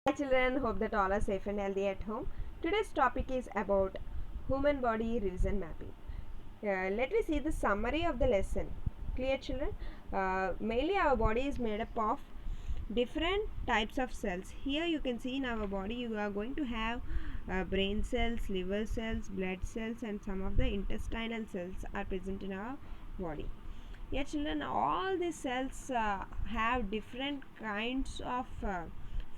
Hi children, hope that all are safe and healthy at home. Today's topic is about human body revision mapping. Let me see the summary of the lesson. Clear children? Mainly our body is made up of different types of cells. Here you can see in our body you are going to have brain cells, liver cells, blood cells and some of the intestinal cells are present in our body. Yeah children, all these cells have different kinds of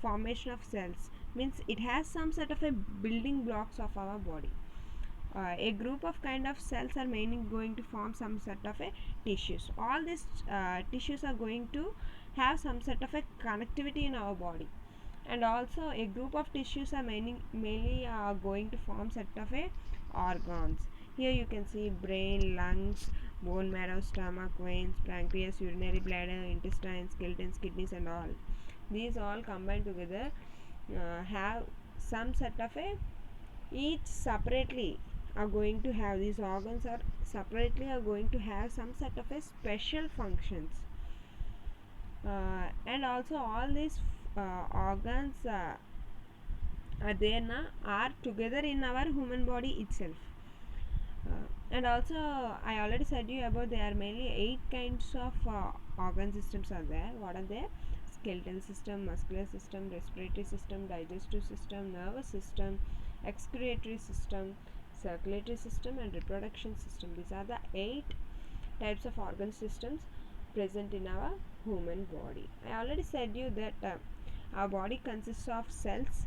formation of cells, means it has some sort of a building blocks of our body. A group of kind of cells are mainly going to form some sort of a tissues. All these tissues are going to have some sort of a connectivity in our body, and also a group of tissues are mainly going to form set of a organs. Here you can see brain, lungs, bone marrow, stomach, veins, pancreas, urinary bladder, intestines, skeletons, kidneys and all. These all combined together have some set of a, each separately are going to have, these organs are separately are going to have some set of a special functions, and also all these organs are there na, are together in our human body itself. And also I already said you about there are mainly 8 kinds of organ systems are there. What are there? Skeletal system, muscular system, respiratory system, digestive system, nervous system, excretory system, circulatory system and reproduction system. These are the 8 types of organ systems present in our human body. I already said you that our body consists of cells.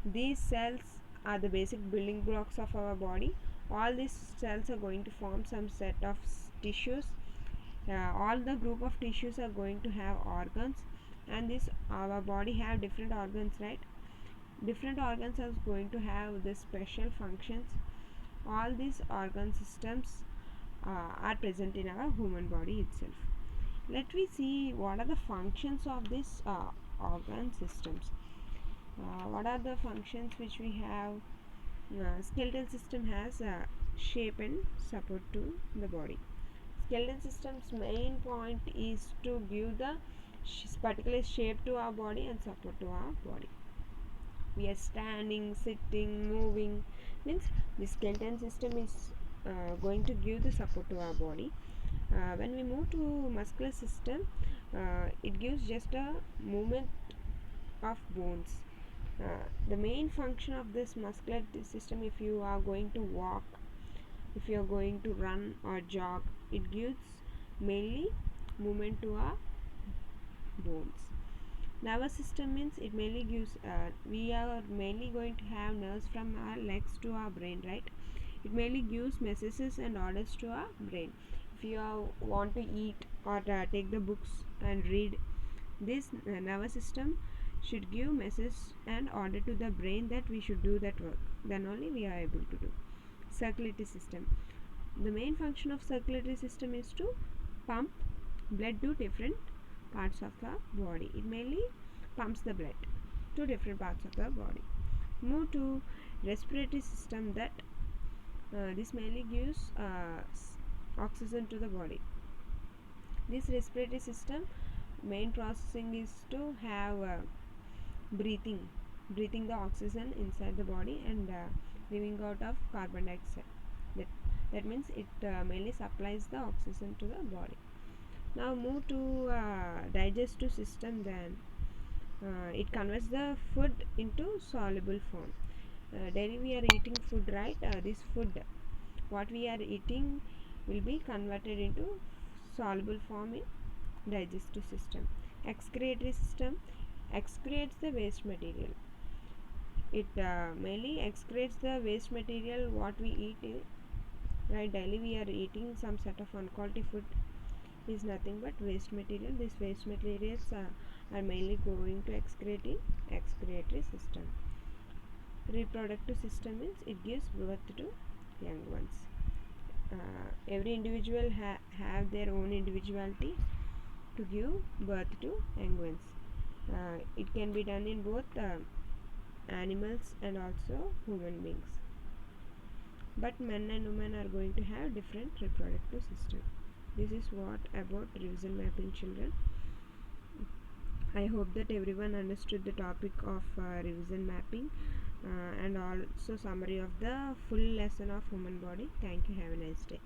These cells are the basic building blocks of our body. All these cells are going to form some set of tissues. All the group of tissues are going to have organs, and this our body have different organs, right? Different organs are going to have the special functions. All these organ systems are present in our human body itself. Let me see what are the functions of these organ systems. What are the functions which we have? Skeletal system has shape and support to the body. Skeletal system's main point is to give the particular shape to our body and support to our body. We are standing, sitting, moving, means the skeleton system is going to give the support to our body. When we move to muscular system, it gives just a movement of bones. The main function of this muscular system, if you are going to walk, if you are going to run or jog, it gives mainly movement to our bones. Nervous system means it mainly gives we are mainly going to have nerves from our legs to our brain, right? It mainly gives messages and orders to our brain. If you want to eat or take the books and read, this nervous system should give message and order to the brain that we should do that work, then only we are able to do. Circulatory system, the main function of circulatory system is to pump blood to different parts of the body. It mainly pumps the blood to different parts of the body. Move to respiratory system, that this mainly gives oxygen to the body. This respiratory system main processing is to have breathing the oxygen inside the body and leaving out of carbon dioxide. that, that means it mainly supplies the oxygen to the body. Now move to digestive system, then it converts the food into soluble form. Daily we are eating food, right? This food what we are eating will be converted into soluble form in digestive system. Excretory system excretes the waste material. It mainly excretes the waste material what we eat, right? Daily we are eating some sort of unquality food is nothing but waste material. These waste materials are mainly going to excrete in excretory system. Reproductive system means it gives birth to young ones. Every individual have their own individuality to give birth to young ones. It can be done in both animals and also human beings, but men and women are going to have different reproductive system. This is what about revision mapping, children. I hope that everyone understood the topic of revision mapping and also summary of the full lesson of human body. Thank you. Have a nice day.